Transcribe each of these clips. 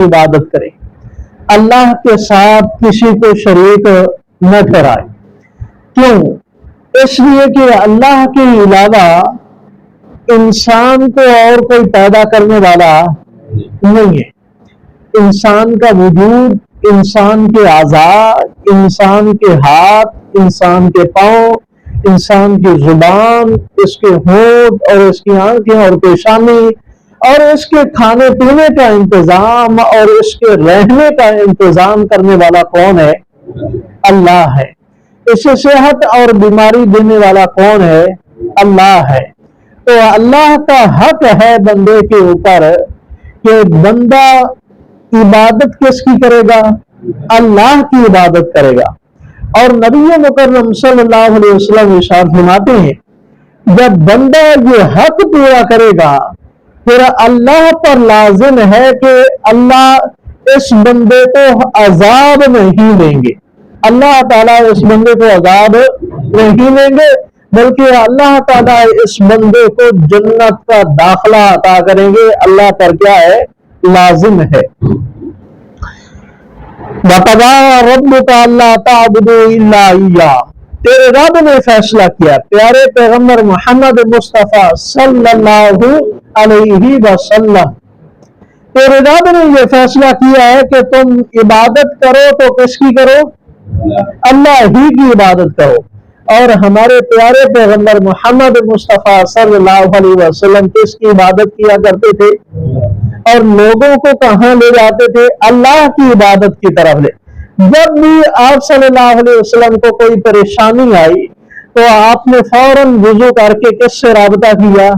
इबादत करे, अल्लाह के साथ किसी को शरीक न ठहराए। क्यों? इसलिए कि अल्लाह के अलावा इंसान को और कोई पैदा करने वाला नहीं है। इंसान का वजूद, इंसान के आज़ा, इंसान के हाथ, इंसान के पाँव, इंसान की जुबान, इसके होंठ और इसकी आंखें और पेशानी और इसके खाने पीने का इंतजाम और इसके रहने का इंतजाम करने वाला कौन है? अल्लाह है। इसे सेहत और बीमारी देने वाला कौन है? अल्लाह है। तो अल्लाह का हक है बंदे के ऊपर कि बंदा इबादत किसकी करेगा? अल्लाह की इबादत करेगा। और नबी मुकर्रम सल्लल्लाहु अलैहि वसल्लम इरशाद फरमाते हैं, जब बंदा ये हक पूरा करेगा फिर अल्लाह पर लाजिम है कि अल्लाह इस बंदे को अजाब नहीं देंगे। अल्लाह ताला इस बंदे को अजाब नहीं देंगे, बल्कि अल्लाह ताला इस बंदे को जन्नत का दाखला अता करेंगे। अल्लाह पर क्या है? लाजिम है। वक़ज़ा रब्बुका अल्ला ताअबुदू इल्ला इय्याह, तेरे रब ने फैसला किया, प्यारे पैगंबर मोहम्मद मुस्तफ़ा सल्लल्लाहु अलैहि वसल्लम, तेरे रब ने यह फैसला किया है कि तुम इबादत करो तो किसकी करो? अल्लाह ही की इबादत करो। और हमारे प्यारे पैगंबर मोहम्मद मुस्तफ़ा सल्लल्लाहु अलैहि वसल्लम किसकी इबादत किया करते थे और लोगों को कहाँ ले जाते थे? अल्लाह की इबादत की तरफ ले। जब भी आप सल्लल्लाहु अलैहि वसल्लम को कोई परेशानी आई तो आपने फौरन वुजू करके किससे राबता किया?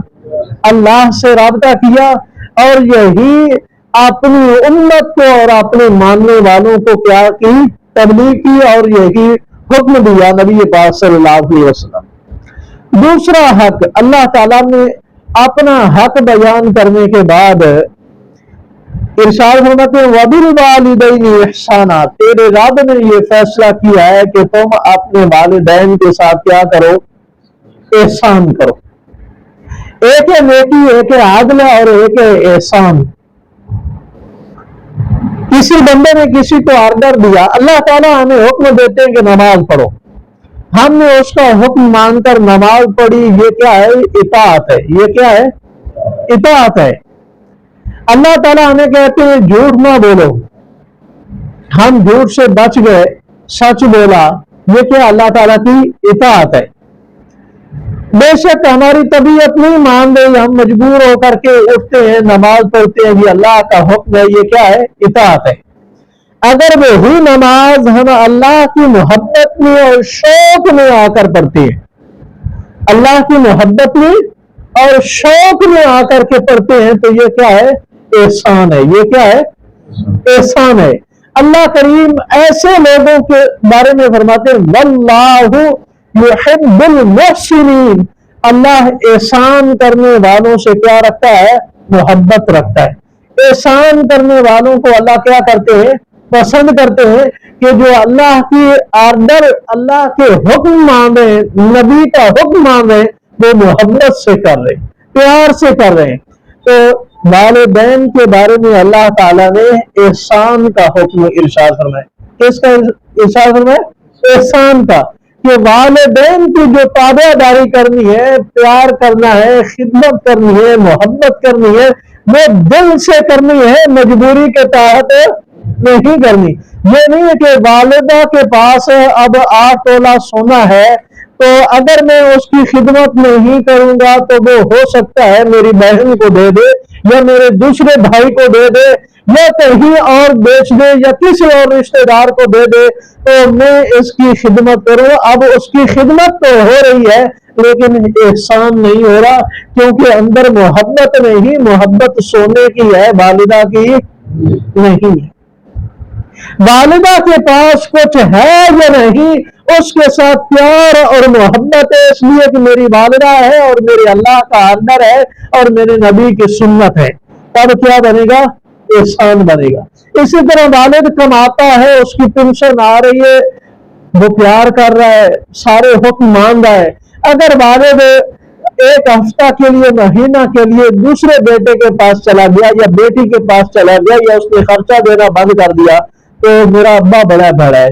अल्लाह से राबता किया। और यही अपनी उम्मत को और अपने मानने वालों को क्या की? तबलीग की। और यही हुक्म दिया नबी पाक सल्लल्लाहु अलैहि वसल्लम। दूसरा हक, अल्लाह ताला ने अपना हक बयान करने के बाद इरशाद फरमाते हैं, वबिल वालिदैनि इहसाना, तेरे रब ने ये फैसला किया है कि तुम अपने वालिदैन के साथ क्या करो? एहसान करो। एक है नेकी, एक है आदल और एक है एहसान। किसी बंदे ने किसी को ऑर्डर दिया, अल्लाह ताला हमें हुक्म देते हैं कि नमाज पढ़ो, हमने उसका हुक्म मानकर नमाज पढ़ी, ये क्या है? इताअत है। ये क्या है? इताअत है। अल्लाह ताला हमें कहते हैं झूठ ना बोलो, हम झूठ से बच गए, सच बोला, ये क्या? अल्लाह ताला की इताअत है। बेशक हमारी तबीयत नहीं मान रही, हम मजबूर होकर के उठते हैं, नमाज पढ़ते हैं, ये अल्लाह का हुक्म है, ये क्या है? इताअत है। अगर वही नमाज हम अल्लाह की मोहब्बत में और शौक में आकर पढ़ते हैं, अल्लाह की मोहब्बत में और शौक में आकर के पढ़ते हैं, तो ये क्या है? एहसान है। ये क्या है? एहसान है। अल्लाह करीम ऐसे लोगों के बारे में फरमाते हैं, वल्लाहु युहिब्बुल मुहसिनीन, अल्लाह एहसान करने वालों से क्या रखता है? मोहब्बत रखता है। एहसान करने वालों को अल्लाह क्या करते हैं? पसंद करते हैं कि जो अल्लाह की आर्डर, अल्लाह के हुक्म मान रहे हैं, नबी का हुक्म मान रहे हैं, वो मोहब्बत से कर रहे हैं, प्यार से कर रहे हैं। तो वालिदैन के बारे में अल्लाह ताला ने एहसान का हुक्म इरशाद फरमाया। किसका इरशाद फरमाया? एहसान का, कि वालिदैन की जो ताबेदारी करनी है, प्यार करना है, खिदमत करनी है, मोहब्बत करनी है, वो दिल से करनी है, मजबूरी के तहत नहीं करनी। ये नहीं है कि वालिदा के पास अब 8 तोला सोना है, तो अगर मैं उसकी खिदमत नहीं करूंगा तो वो हो सकता है मेरी बहन को दे दे या मेरे दूसरे भाई को दे दे या कहीं और बेच दे या किसी और रिश्तेदार को दे दे, तो मैं इसकी खिदमत करूं। अब उसकी खिदमत तो हो रही है लेकिन एहसान नहीं हो रहा, क्योंकि अंदर मोहब्बत नहीं, मोहब्बत सोने की है, वालिदा की नहीं है। वालिदा के पास कुछ है या नहीं, उसके साथ प्यार और मोहब्बत है, इसलिए कि मेरी वालिदा है और मेरे अल्लाह का आर्डर है और मेरे नबी की सुन्नत है, तब क्या बनेगा? एहसान बनेगा। इसी तरह वालिद कमाता है, उसकी पेंशन आ रही है, वो प्यार कर रहा है, सारे हुक्म मान रहा है। अगर वालिद एक हफ्ता के लिए, महीना के लिए दूसरे बेटे के पास चला गया या बेटी के पास चला गया या उसने खर्चा देना बंद कर दिया, तो मेरा अब्बा बड़ा भड़ा है,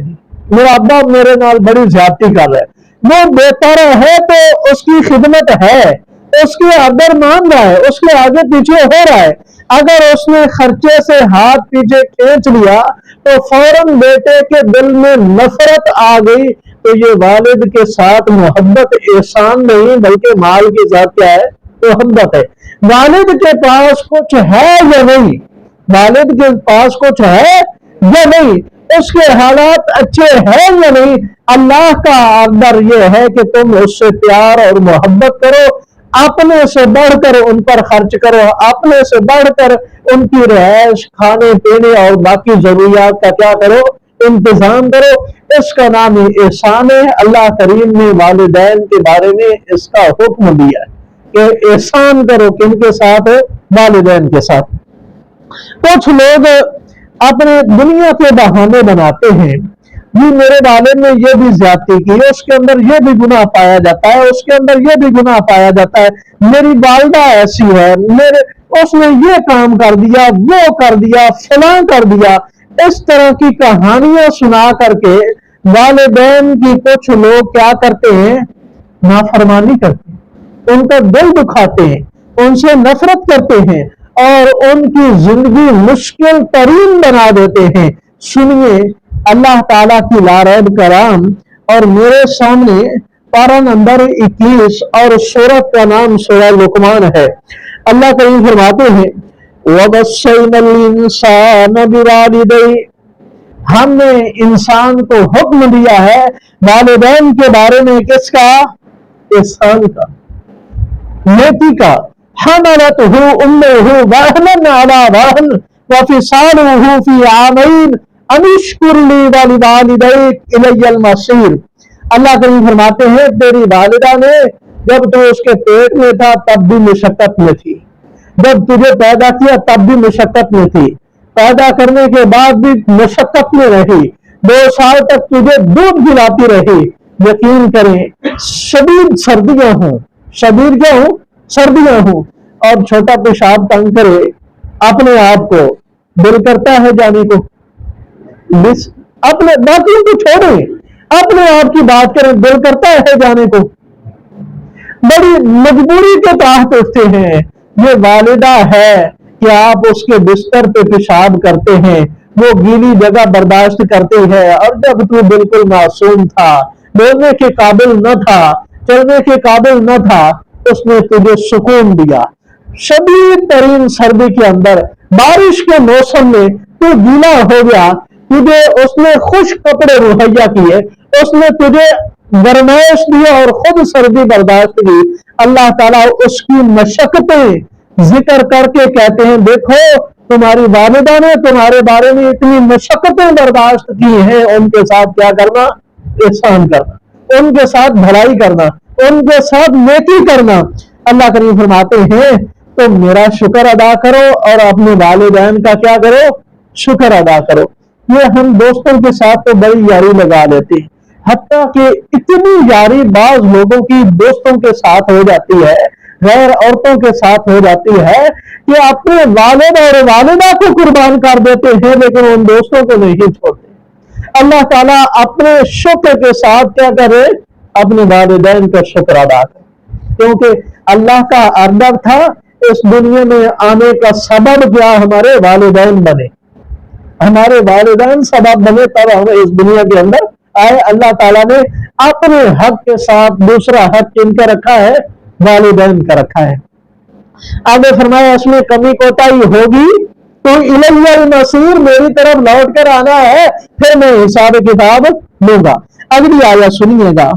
मेरा अब्बा मेरे नाल बड़ी ज्यादती कर रहा है। वो बेतारा है तो उसकी खिदमत है, उसके आदर मान रहा है, उसके आगे पीछे हो रहा है। अगर उसने खर्चे से हाथ पीछे खींच लिया तो फौरन बेटे के दिल में नफरत आ गई, तो ये वालिद के साथ मोहब्बत एहसान नहीं बल्कि माल के साथ क्या है, मोहब्बत है। वालिद के पास कुछ है या नहीं, वालिद के पास कुछ है या नहीं, उसके हालात अच्छे हैं या नहीं, अल्लाह का आर्डर ये है कि तुम उससे प्यार और मोहब्बत करो, अपने से बढ़कर उन पर खर्च करो, अपने से बढ़कर उनकी रिहाइश, खाने पीने और बाकी जरूरियात का क्या करो, इंतजाम करो। इसका नाम ही एहसान है। अल्लाह करीम ने वालिदैन के बारे में इसका हुक्म दिया कि एहसान करो, किनके साथ, वालिदैन के साथ। कुछ लोग अपने दुनिया के बहाने बनाते हैं, जी मेरे वालिद ने ये भी ज्यादती की, उसके अंदर ये भी गुनाह पाया जाता है, उसके अंदर ये भी गुनाह पाया जाता है, मेरी वालिदा ऐसी है, मेरे उसने ये काम कर दिया, वो कर दिया, फलां कर दिया। इस तरह की कहानियां सुना करके वालिदैन की कुछ लोग क्या करते हैं, नाफरमानी करते हैं, उनका दिल दुखाते हैं, उनसे नफरत करते हैं और उनकी जिंदगी मुश्किल तरीन बना देते हैं। सुनिए अल्लाह ताला की लारैब कलाम, और मेरे सामने पारा नंबर 21 और सूरत का नाम सूरह लुकमान है। अल्लाह करीम फरमाते हैं, वबस्सैनल इंसान बिवालिदैहि, हमने इंसान को हुक्म दिया है वालिदैन के बारे में, किसका, एहसान का, नेकी का। हमलतहु उम्मुहु वहनन अला वहन व फिसालुहु फी आमैन अनिश्कुर ली वलिवालिदैक इलैयल मसीर। अल्लाह करीम फरमाते हैं, तेरी वालिदा ने जब तू उसके पेट में था तब भी मुशक्कत में थी, जब तुझे पैदा किया तब भी मुशक्कत में थी, पैदा करने के बाद भी मुशक्कत में रही, 2 साल तक तुझे दूध पिलाती रही। यकीन करें शदीद सर्दियां हों, शदीद क्या हो, सर्दियां हों, और छोटा पेशाब तंग करे, अपने आप को दिल करता है जाने को, अपने बाकियों को छोड़े, अपने आप की बात करें, दिल करता है जाने को, बड़ी मजबूरी के तहत उठते हैं। ये वालिदा है कि आप उसके बिस्तर पे पेशाब करते हैं, वो गीली जगह बर्दाश्त करती है, और जब तू बिल्कुल मासूम था, बोलने के काबिल न था, चलने के काबिल न था, उसने तुझे सुकून दिया। शदीद तरीन सर्दी के अंदर, बारिश के मौसम में तू गीला हो गया, तुझे उसने खुश कपड़े मुहैया किए, उसने तुझे गरमाइश दी और खुद सर्दी बर्दाश्त की। अल्लाह ताला उसकी मशक्कतें जिक्र करके कहते हैं, देखो तुम्हारी वालिदा ने तुम्हारे बारे में इतनी मशक्कतें बर्दाश्त की हैं, उनके साथ क्या करना, एहसान करना, उनके साथ भलाई करना, उनके साथ नेकी करना। अल्लाह करीम फरमाते हैं, तो मेरा शुक्र अदा करो और अपने वालिदैन का क्या करो, शुक्र अदा करो। ये हम दोस्तों के साथ तो बड़ी यारी लगा लेते हैं, हत्ता कि इतनी यारी बाज लोगों की दोस्तों के साथ हो जाती है, गैर औरतों के साथ हो जाती है कि अपने वालिद और वालिदा को कुर्बान कर देते हैं, लेकिन उन दोस्तों को नहीं छोड़ते। अल्लाह ताला अपने शुक्र के साथ क्या करे, अपने वालिदैन का शुक्र अदा करे, क्योंकि अल्लाह का आर्डर था इस दुनिया में आने का सबब क्या, हमारे वालिदैन बने, हमारे वालिदैन सबब बने, तब हम इस दुनिया के अंदर आए। अल्लाह ताला ने अपने हक के साथ दूसरा हक किनका रखा है, वालिदैन का रखा है। आगे फरमाया, इसमें कमी कोताही होगी तो इलैयल मसीर, मेरी तरफ लौट कर आना है, फिर मैं हिसाब किताब लूंगा। अगली आयत सुनिएगा,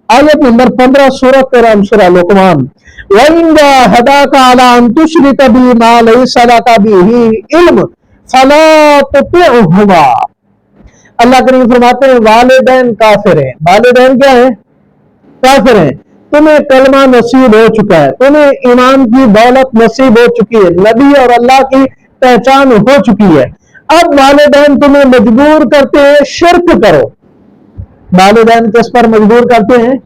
आयत नंबर 15 सूरत का नाम सूरह लुकमान। वइंदा हदाका अला अन तुश्रिक बी मा लैसा लका बिही इल्म फला तुतिअहुमा। अल्लाह करीम फरमाते हैं, वालिदैन काफिर हैं, वालिदैन क्या है, काफिर हैं। तुम्हें कलमा नसीब हो चुका है, तुम्हें ईमान की दौलत नसीब हो चुकी है, नबी और अल्लाह की पहचान हो चुकी है। अब वालिदैन तुम्हें मजबूर करते हैं शिर्क करो। वालिदैन किस पर मजबूर करते हैं,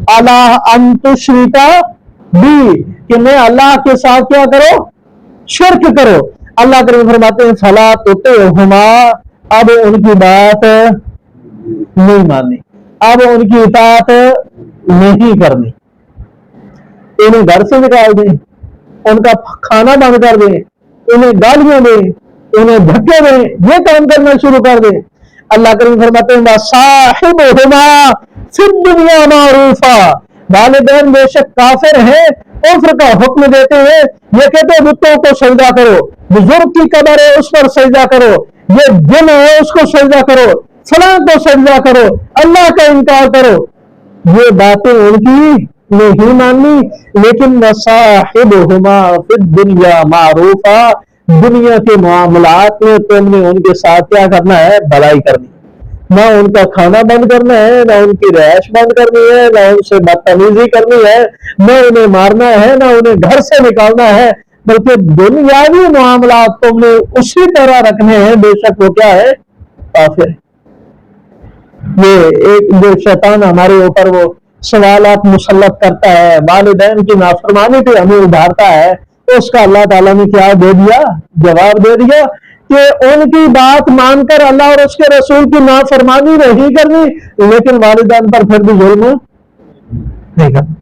अला अन तुश्रिका बी कि मैं अल्लाह के साथ क्या करो, शिर्क करो। अल्लाह करीम फरमाते हैं फला तुतिहुमा, अब उनकी बात नहीं माननी, अब उनकी इताअत नहीं करनी, इन्हें घर से निकाल दें, उनका खाना बंद कर दें, उन्हें गालियां दें, उन्हें धक्के दें, ये काम करना शुरू कर दें। अल्लाह करीम फरमाते हैं साहिबुहुमा फिद दुनिया मारूफा, वालिदैन बेशक काफिर हैं, कुफ्र का हुक्म देते हैं, ये कहते हैं बुतों को सजदा करो, बुजुर्ग की कब्र है उस पर सजदा करो, ये जिन है उसको सजदा करो, फलां को सजदा करो, अल्लाह का इनकार करो। ये बातें उनकी नहीं माननी, लेकिन वसाहिबुहुमा फिद दुनिया मारूफा, दुनिया के मामलात में तुमने उनके साथ क्या करना है, भलाई करनी, ना उनका खाना बंद करना है, ना उनकी रैश बंद करनी है, ना उनसे बदतमीजी करनी है, ना उन्हें मारना है, ना उन्हें घर से निकालना है, बल्कि दुनियावी मामलात तुमने उसी तरह रखने हैं, बेशक वो क्या है, काफिर। ये एक जो शैतान हमारे ऊपर वो सवालात मुसल्लत करता है, वालिदैन की नाफरमानी पे हमें उभारता है, तो उसका अल्लाह ताला ने क्या दे दिया, जवाब दे दिया कि उनकी बात मानकर अल्लाह और उसके रसूल की नाफरमानी नहीं करनी, लेकिन वालिदैन पर फिर भी जुल्म नहीं करना।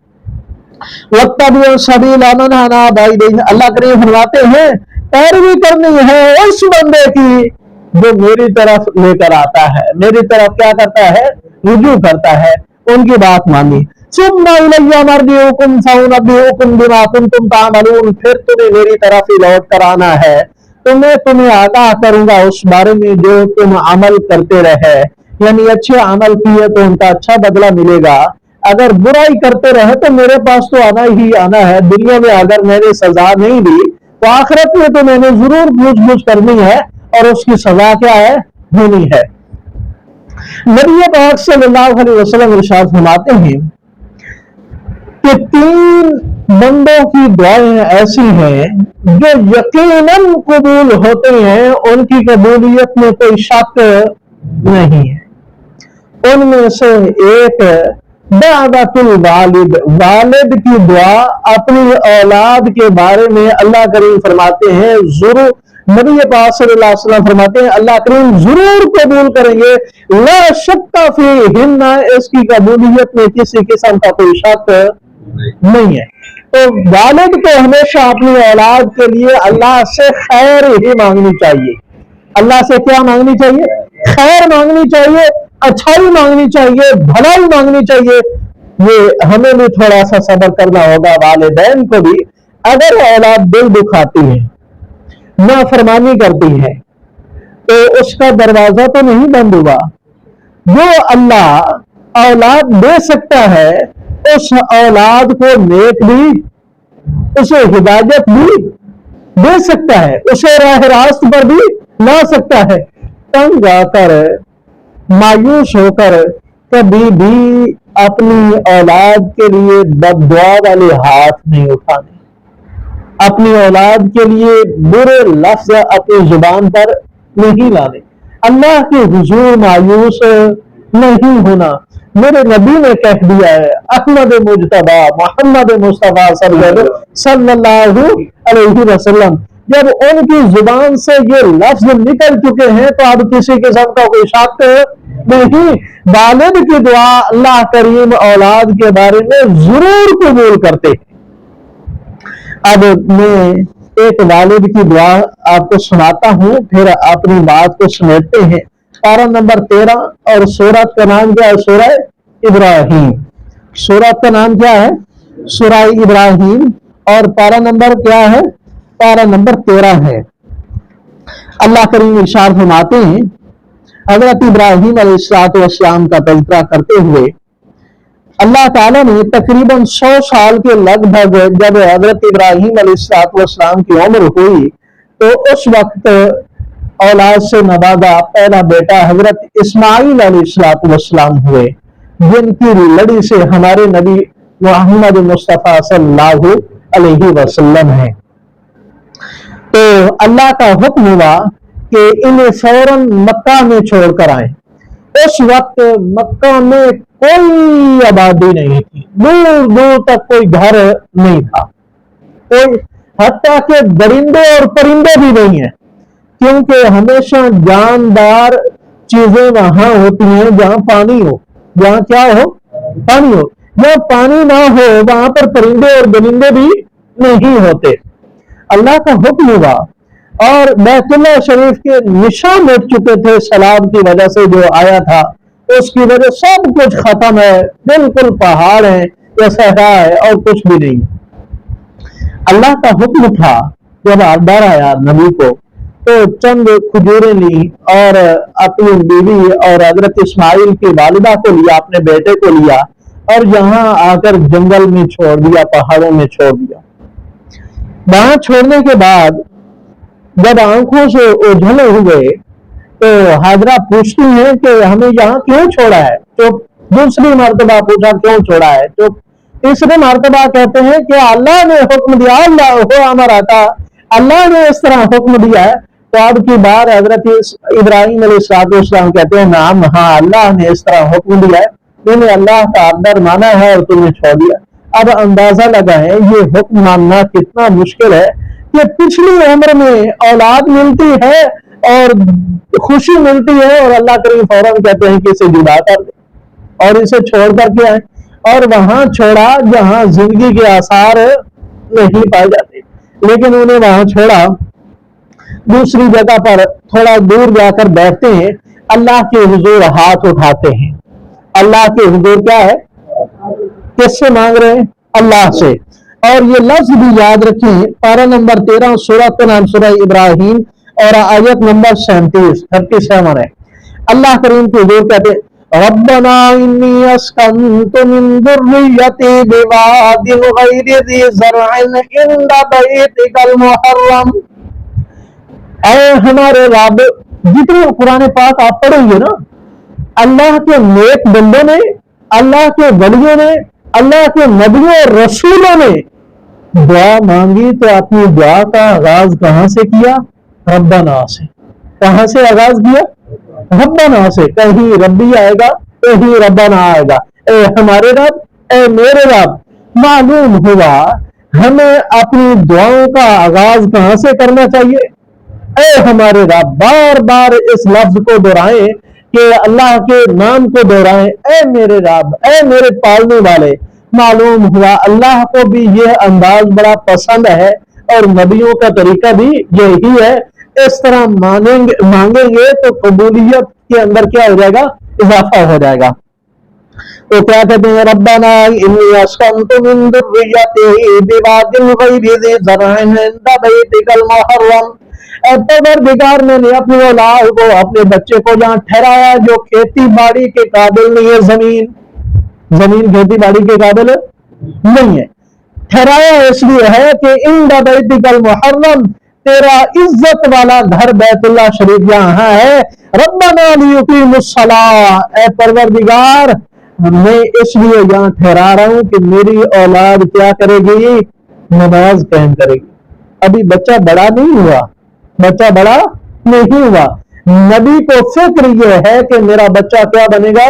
वत्तबिउ सबीला मन अनाबा इलैहि, अल्लाह करीम फरमाते हैं पैरवी करनी है उस बंदे की जो मेरी तरफ लेकर आता है, मेरी तरफ क्या करता है, रुजू करता है, उनकी बात मानी। सुम्मा इलैया मरजिउकुम फउनब्बिउकुम बिमा कुंतुम तामलून, फिर तुम्हें मेरी तरफ ही लौट कर आना है, तो मैं तुम्हें आगाह करूंगा उस बारे में जो तुम अमल करते रहे, यानी अच्छे अमल किए तो उनका अच्छा बदला मिलेगा, अगर बुराई करते रहे तो मेरे पास तो आना ही आना है। दुनिया में अगर मैंने सजा नहीं दी तो आखिरत में तो मैंने जरूर पूछ करनी है और उसकी सजा क्या है, होनी है। नबी पाक सल्लल्लाहु अलैहि वसल्लम इरशाद फरमाते हैं कि 3 बंदों की दुआएं ऐसी हैं जो यकीनन कबूल होते हैं, उनकी कबूलियत में कोई शक नहीं है। उनमें से एक दावतुल वालिद, वालिद की दुआ अपनी औलाद के बारे में अल्लाह करीम फरमाते हैं जरूर, नबी पाक सल्लल्लाहु अलैहि वसल्लम फरमाते हैं अल्लाह करीम जरूर कबूल करेंगे, ला शक्का फीहिन्ना, इसकी कबूलियत में किसी किस्म का कोई शक नहीं है। तो वालिद को हमेशा अपनी औलाद के लिए अल्लाह से खैर ही मांगनी चाहिए। अल्लाह से क्या मांगनी चाहिए, खैर मांगनी चाहिए, अच्छाई मांगनी चाहिए, भलाई मांगनी चाहिए। ये हमें भी थोड़ा सा सब्र करना होगा, वालिदैन को भी। अगर औलाद दिल दुखाती है, नाफरमानी करती है, तो उसका दरवाजा तो नहीं बंद हुआ। जो अल्लाह औलाद दे सकता है, उस औलाद को नेक भी, उसे हिदायत भी दे सकता है, उसे राह रास्त पर भी ला सकता है। तंग आकर, मायूस होकर कभी भी अपनी औलाद के लिए बद्दुआ वाले हाथ नहीं उठाने, अपनी औलाद के लिए बुरे लफ्ज अपनी जुबान पर नहीं लाने, अल्लाह के हुजूर मायूस नहीं होना। मेरे नबी ने कह दिया है, अहमद मुजतबा मोहम्मद मुस्तफा सल्लल्लाहु अलैहि वसल्लम, जब उनकी जुबान से ये लफ्ज निकल चुके हैं तो अब किसी किस्म का कोई शक नहीं। वालिद की दुआ अल्लाह करीम औलाद के बारे में जरूर कबूल करते। अब मैं एक वालिद की दुआ आपको सुनाता हूं, फिर अपनी बात को समेटते हैं। पारा नंबर 13 और सूरत का नाम क्या है, सूरह इब्राहिम। सूरत का नाम क्या है, सूरह इब्राहिम, और पारा नंबर क्या है, पारा नंबर 13 है। अल्लाह करीम इरशाद फरमाते हैं, हजरत इब्राहिम अलैहिस्सलाम का तज़किरा करते हुए अल्लाह ताला ने तकरीबन 100 साल के लगभग जब हजरत इब्राहिम अलैहिस्सलाम की उम्र हुई तो उस वक्त औलाद से नवाजा पहला बेटा हजरत इस्माइल अलैहिस्सलाम हुए, जिनकी लड़ी से हमारे नबी मोहम्मद मुस्तफा सल्लल्लाहु अलैहि वसल्लम है। तो अल्लाह का हुक्म हुआ कि इन्हें फौरन मक्का में छोड़कर आए। उस वक्त मक्का में कोई आबादी नहीं थी, दूर दूर तक कोई घर नहीं था, कोई हत्ता के दरिंदे और परिंदे भी नहीं है, क्योंकि हमेशा जानदार चीजें वहां होती हैं जहां पानी हो, जहां क्या हो, पानी हो। जहां पानी ना हो वहां पर परिंदे और दरिंदे भी नहीं होते। अल्लाह का हुक्म हुआ और बैतुल्लाह शरीफ के निशान मिट चुके थे सैलाब की वजह से, जो आया था उसकी वजह सब कुछ खत्म है, बिल्कुल पहाड़ है या सहरा है और कुछ भी नहीं। अल्लाह का हुक्म था, जब आबदार आया नबी को तो चंद खजूरें ली और अपनी बीवी और हजरत इस्माइल की वालिदा को लिया, अपने बेटे को लिया और यहाँ आकर जंगल में छोड़ दिया, पहाड़ों में छोड़ दिया। वहां छोड़ने के बाद जब आंखों से ओझल हुए तो हाजरा पूछती है कि हमें यहाँ क्यों छोड़ा है। तो दूसरी मर्तबा पूछा क्यों छोड़ा है, तो तीसरी मर्तबा कहते हैं कि अल्लाह ने हुक्म दिया, अल्लाह हो हमारा था, अल्लाह ने इस तरह हुक्म दिया है। तो अब की बार हजरत इब्राहिम अलैहिस्सलाम कहते हैं नाम, हाँ अल्लाह ने इस तरह हुक्म दिया है, मैंने अल्लाह का आर्डर माना है और तुम्हें छोड़ दिया। अब अंदाजा लगाएं ये हुक्म मानना कितना मुश्किल है कि पिछली उम्र में औलाद मिलती है और खुशी मिलती है और अल्लाह करीम फौरन कहते हैं कि इसे जुदा कर दे और इसे छोड़ करके आए, और वहां छोड़ा जहां जिंदगी के आसार नहीं पाए जाते, लेकिन उन्हें वहां छोड़ा। दूसरी जगह पर थोड़ा दूर जाकर बैठते हैं, अल्लाह के हुजूर हाथ उठाते हैं। अल्लाह के हुजूर क्या है, किससे मांग रहे हैं, अल्लाह से। और ये लफ्ज भी याद रखें, पारा नंबर 13 सूरह का नाम सूरह इब्राहिम और आयत नंबर 37 है। अल्लाह करीम के हुजूर कहते हैं रब्बना इन्नी अस्कंतु मिन दुर्रियती बिवादिन गैरि ज़ी ज़रअन इंदा बैतिकल मुहर्रम। ऐ हमारे रब, जितने कुरान पाक आप पढ़ेंगे ना, अल्लाह के नेक बंदों ने, अल्लाह के वलियों ने, अल्लाह के नबियों और रसूलों ने दुआ मांगी तो अपनी दुआ का आगाज कहां से किया, रब्बना से। कहां से आगाज किया, रब्बना से। कहीं रब्बी आएगा, कहीं रब्बना आएगा, ए हमारे रब, ए मेरे रब। मालूम हुआ हमें अपनी दुआओं का आगाज कहां से करना चाहिए, ए हमारे रब। बार बार इस लफ्ज को दोहराएं कि अल्लाह के नाम को दोहराएं, ए मेरे रब, ए मेरे पालने वाले। मालूम हुआ अल्लाह को भी यह अंदाज बड़ा पसंद है और नबियों का तरीका भी यही है। इस तरह मांगेंगे तो कबूलियत के अंदर क्या हो जाएगा, इजाफा हो जाएगा। तो क्या कहते हैं, रब्बना इन्नी अस्कंतु मिन दुर्रियती बिवादिन गैरि ज़ी ज़रअन इंदा बैतिकल मुहर्रम। परवरदिगार, मैंने अपनी औलाद को, अपने बच्चे को जहां ठहराया जो खेती बाड़ी के काबिल नहीं है, जमीन खेती बाड़ी के काबिल नहीं है, ठहराया इसलिए है कि इंदा बैतिकल मुहर्रम, तेरा इज्जत वाला घर बैतुल्लाह शरीफ यहाँ है। रब्बना लियुकीमुस्सलाह, ए परवरदिगार मैं इसलिए यहाँ ठहरा रहा हूं कि मेरी औलाद क्या करेगी, नमाज कायम करेगी। अभी बच्चा बड़ा नहीं हुआ, बच्चा बड़ा नहीं हुआ, नबी को फिक्र यह है कि मेरा बच्चा क्या बनेगा,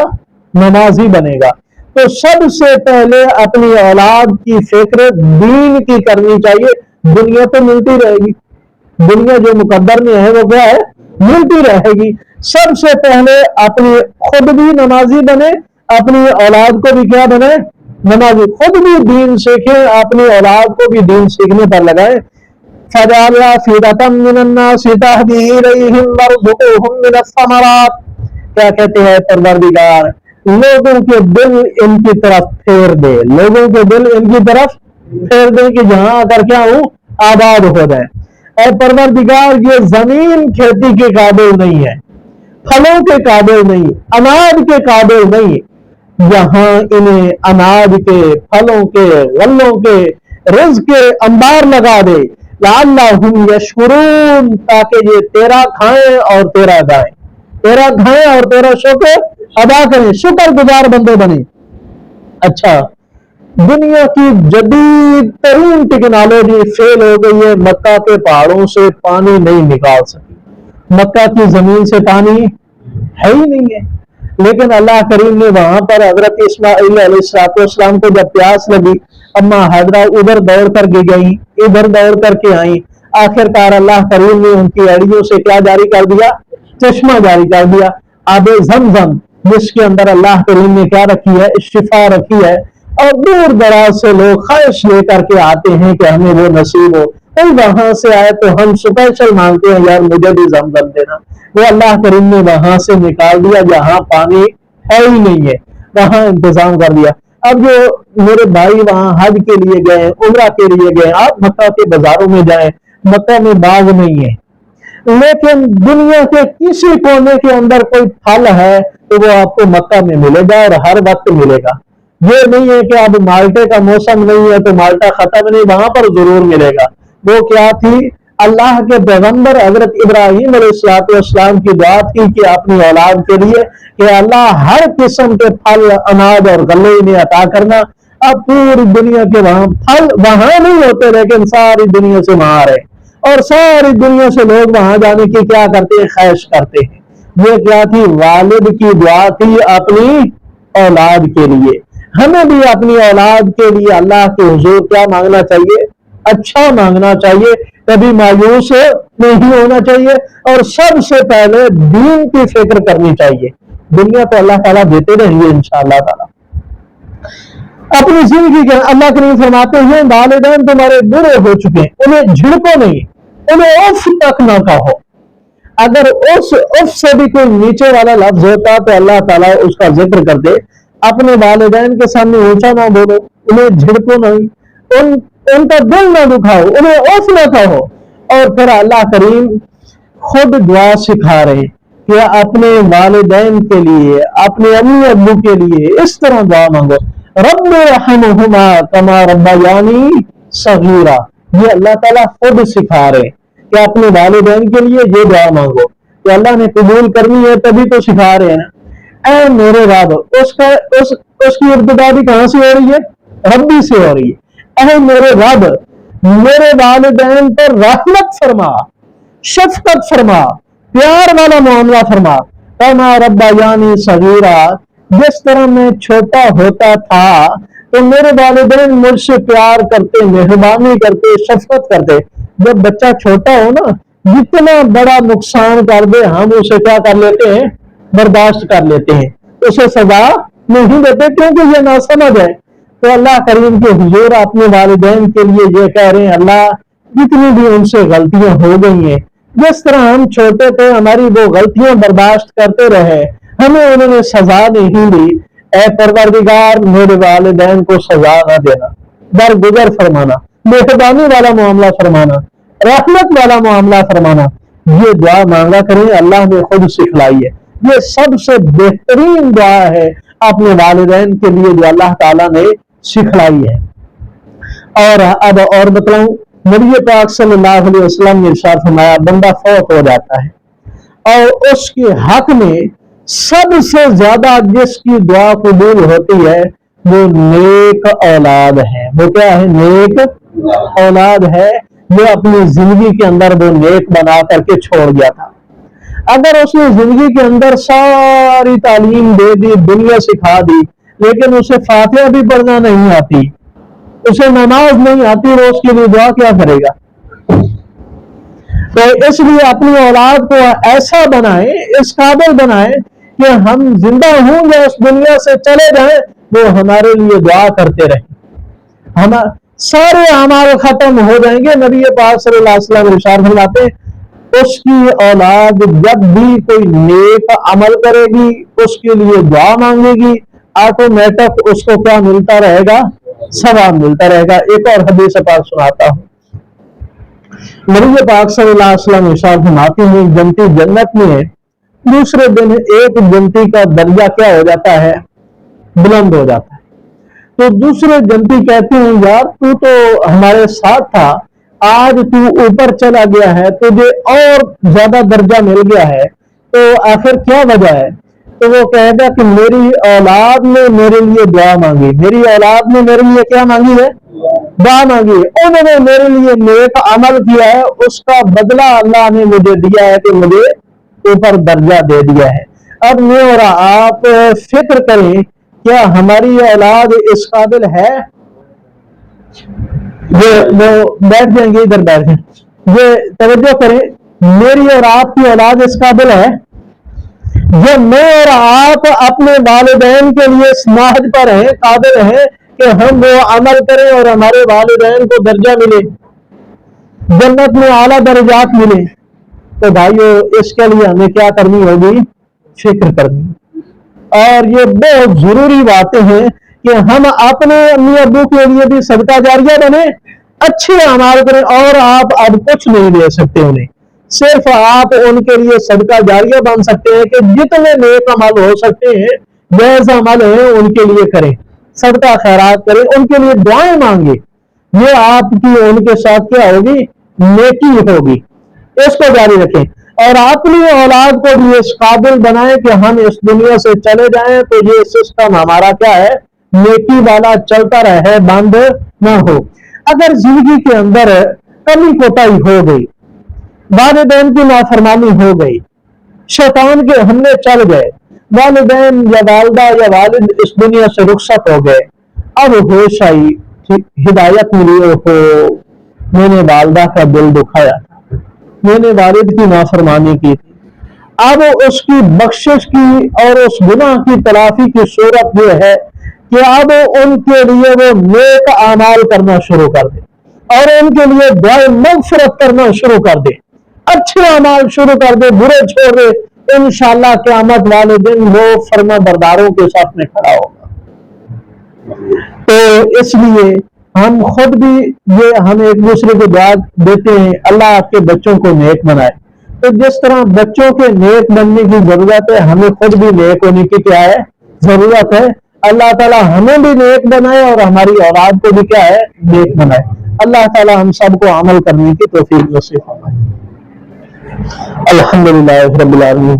नमाजी बनेगा। तो सबसे पहले अपनी औलाद की फिक्र दीन की करनी चाहिए। दुनिया तो मिलती रहेगी, दुनिया जो मुकद्दर में है वो क्या है, मिलती रहेगी। सबसे पहले अपनी खुद भी नमाजी बने, अपनी औलाद को भी क्या बने, नमाजी। खुद भी दीन सीखे, अपनी औलाद को भी दीन सीखने पर लगाए। फजाला फीदतम मिनन्नासी तहदी इलैहिम वरज़ुक़ूहुम मिनस्समरात। क्या कहते हैं परवरदिगार, लोगों के दिल इनकी तरफ फेर दे, लोगों के दिल इनकी तरफ फेर दे कि जहां आकर क्या हूं, आबाद हो जाए। और परवरदिगार ये जमीन खेती के काबिल नहीं है, फलों के काबिल नहीं, अनाज के काबिल नहीं, यहाँ इन्हें अनाज के, फलों के, गल्लों के, रिज़्क़ के अंबार लगा दे। लअल्लहुम यशकुरून, ताकि ये तेरा खाएं और तेरा गाएं, तेरा खाएं और तेरा शुक्र अदा करें, शुक्र गुजार बंदे बने। अच्छा, दुनिया की जदीद तरीन टेक्नोलॉजी फेल हो गई है, मक्का के पहाड़ों से पानी नहीं निकाल सकी, मक्का की जमीन से पानी है ही नहीं है। लेकिन अल्लाह करीम ने वहां पर हजरत इस्माइल अलैहिस्सलाम को जब प्यास लगी, अम्मा हाजरा उधर दौड़ करके गई, इधर दौड़ करके आई, आखिरकार अल्लाह करीम ने उनकी अड़ियों से क्या जारी कर दिया? चश्मा जारी कर दिया, आबे ज़मज़म, जिसके अंदर अल्लाह करीम ने क्या रखी है? शिफा रखी है। और दूर दराज से लोग ख्वाहिश लेकर के आते हैं कि हमें वो नसीब हो। कोई वहां से आए तो हम स्पेशल मांगते हैं, यार मुझे भी ज़मज़म देना। वो अल्लाह करीम ने वहां से निकाल दिया, जहां पानी है ही नहीं है, वहां इंतजाम कर दिया। अब जो मेरे भाई वहां हज के लिए गए, उम्रा के लिए गए, आप मक्का के बाजारों में जाएं, मक्का में बाग नहीं है, लेकिन दुनिया के किसी कोने के अंदर कोई फल है तो वो आपको मक्का में मिलेगा और हर वक्त मिलेगा। ये नहीं है कि अब माल्टे का मौसम नहीं है तो माल्टा खत्म नहीं, वहां पर जरूर मिलेगा। वो क्या थी? अल्लाह के पैगंबर हजरत इब्राहीम अलैहिस्सलाम की दुआ थी कि अपनी औलाद के लिए कि अल्लाह हर किस्म के फल, अनाज और गल्ले इन्हें अता करना। अब पूरी दुनिया के वहां फल वहां नहीं होते, लेकिन सारी दुनिया से वहां आ रहे और सारी दुनिया से लोग वहां जाने की क्या करते हैं? ख्वाहिश करते हैं। ये क्या थी? वालिद की दुआ थी अपनी औलाद के लिए। हमें भी अपनी औलाद के लिए अल्लाह के हुजूर क्या मांगना चाहिए? अच्छा मांगना चाहिए, कभी मायूस नहीं होना चाहिए और सबसे पहले दीन की फिक्र करनी चाहिए। दुनिया तो अल्लाह ताला देते रहेंगे इंशाअल्लाह ताला। अपनी जिंदगी के अल्लाह करीम फरमाते हैं, वालिदैन तुम्हारे बुरे हो चुके हैं, उन्हें झिड़को नहीं, उन्हें उफ तक ना कहो। अगर उस उफ से भी कोई नीचे वाला लफ्ज होता तो अल्लाह ताला उसका जिक्र कर दे। अपने वालिदैन के सामने ऊंचा ना बोलो, उन्हें झिड़को नहीं, उनका दिल ना दुखाओ, उन्हें उफ ना कहो। और फिर अल्लाह करीम खुद दुआ सिखा रहे कि अपने वालिदैन के लिए, अपने अम्मी अब्बू के लिए इस तरह दुआ मांगो, रब्बिरहमहुमा कमा रब्बयानी सगीरा। ये अल्लाह ताला खुद सिखा रहे कि अपने वालिदैन के लिए ये दुआ मांगो। तो अल्लाह ने कबूल करनी है तभी तो सिखा रहे हैं ना। ऐ मेरे रब, उसकी इब्तिदा भी कहां से हो रही है? रब्बी से हो रही है। ऐ मेरे रब, मेरे वालिदैन पर रहमत फरमा, शफकत फरमा, प्यार वाला मामला फरमा। कमा रब्बयानी सगीरा, जिस तरह मैं छोटा होता था तो मेरे वालिदैन मुझसे प्यार करते, मेहरबानी करते, शफकत करते। जब बच्चा छोटा हो ना, जितना बड़ा नुकसान कर दे हम उसे क्या कर लेते हैं? बर्दाश्त कर लेते हैं, उसे सजा नहीं देते क्योंकि ये नासमझ है। तो अल्लाह करीम के हुजूर अपने वालिदैन के लिए ये कह रहे हैं, अल्लाह जितनी भी उनसे गलतियां हो गई हैं, जिस तरह हम छोटे थे हमारी वो गलतियां बर्दाश्त करते रहे, हमें उन्होंने सजा नहीं दी, ऐ परवरदिगार मेरे वालिदैन को सजा ना देना, दरगुजर फरमाना, मेहरबानी वाला मामला फरमाना, रहमत वाला मामला फरमाना। ये दुआ मांगा करें, अल्लाह ने खुद सिखलाई है। ये सबसे बेहतरीन दुआ है अपने वालिदैन के लिए जो अल्लाह ताला ने सिखलाई है। और अब और बताऊं, नबी पाक सल्लल्लाहु अलैहि वसल्लम ने इरशाद फरमाया, बंदा फौत हो जाता है और उसके हक में सबसे ज्यादा जिसकी दुआ कबूल होती है वो नेक औलाद है। वो क्या है? नेक औलाद है, जो अपनी जिंदगी के अंदर वो नेक बना करके छोड़ गया था। अगर उसने जिंदगी के अंदर सारी तालीम दे दी, दुनिया सिखा दी, लेकिन उसे फातिहा भी पढ़ना नहीं आती, उसे नमाज नहीं आती, वो उसके लिए दुआ क्या करेगा? तो इसलिए अपनी औलाद को ऐसा बनाए, इस काबिल बनाए कि हम जिंदा हों या इस दुनिया से चले जाएं, वो हमारे लिए दुआ करते रहे। हम सारे अमाल खत्म हो जाएंगे, नबी पाक सल्लल्लाहु अलैहि वसल्लम इरशाद फरमाते, उसकी औलाद जब भी कोई नेक अमल करेगी, उसके लिए दुआ मांगेगी, ऑटोमेटिक उसको क्या मिलता रहेगा? सवाब मिलता रहेगा। एक और हदीस पाक सुनाता हूं। नबी पाक सल्लल्लाहु अलैहि वसल्लम इरशाद फरमाते हैं, जन्नती जन्नत में दूसरे दिन एक जन्नती का दर्जा क्या हो जाता है? बुलंद हो जाता है। तो दूसरे जन्नती कहते हैं, यार तू तो हमारे साथ था, आज तू ऊपर चला गया है, तुझे और ज्यादा दर्जा मिल गया है, तो आखिर क्या वजह है? तो वो कहेगा कि मेरी औलाद ने मेरे लिए दुआ मांगी, मेरी औलाद ने मेरे लिए क्या मांगी है? दुआ मांगी। उन्होंने मेरे लिए नेक अमल किया है, उसका बदला अल्लाह ने मुझे दिया है कि मुझे ऊपर दर्जा दे दिया है। अब मैं और आप फिक्र करें क्या हमारी औलाद इस काबिल है, वो बैठ जाएंगे, इधर बैठ जाए, ये तवज्जो करें, मेरी और आपकी औलाद इस काबिल है जो मैं और आप अपने वालिदैन के लिए समाज पर हैं, काबिल हैं कि हम वो अमल करें और हमारे वालिदैन को दर्जा मिले, जन्नत में आला दर्जात मिले। तो भाइयों इसके लिए हमें क्या करनी होगी, फिक्र करनी। और ये बहुत जरूरी बातें हैं कि हम अपने अम्मी अब्बू के लिए भी सदका जारिया बने, अच्छे अमाल करें। और आप अब कुछ नहीं दे सकते उन्हें, सिर्फ आप उनके लिए सदका जारिया बन सकते हैं कि जितने नेक अमल हो सकते हैं, जैसे अमल है उनके लिए करें, सदका खैरात करें, उनके लिए दुआएं मांगे। ये आपकी उनके साथ क्या होगी, नेकी होगी। इसको जारी रखें और अपनी औलाद को भी इस काबिल बनाएं कि हम इस दुनिया से चले जाएं तो ये सिस्टम हमारा क्या है, नेकी वाला चलता रहे, बंद ना हो। अगर जिंदगी के अंदर कमी कोताही हो गई, वालिदैन की नाफरमानी हो गई, शैतान के हमले चल गए, वालिदैन या वालदा या वालिद इस दुनिया से रुखसत हो गए, अब होश आई, हिदायत मिली, हो मैंने वालदा का दिल दुखाया, मैंने वालिद की नाफरमानी की थी, अब उसकी बख्शिश की और उस गुनाह की तलाफी की सूरत यह है कि अब उनके लिए वो नेक आमाल करना शुरू कर दे और उनके लिए दुआए मगफिरत करना शुरू कर दे, अच्छे अमाल शुरू कर दे, बुरे छोड़ दे। इंशाअल्लाह क़यामत वाले दिन वो फर्मा बरदारों के साथ में खड़ा होगा। तो इसलिए हम खुद भी ये हम एक दूसरे को दुआ देते हैं, अल्लाह आपके बच्चों को नेक बनाए। तो जिस तरह बच्चों के नेक बनने की जरूरत है, हमें खुद भी नेक होने की क्या है, जरूरत है। अल्लाह ताला हमें भी नेक बनाए और हमारी औलाद को भी क्या है, नेक बनाए। अल्लाह ताला हम सबको अमल करने की तौफीक नसीब फरमाए। अल्हम्दुलिल्लाह रब्बिल आलमीन।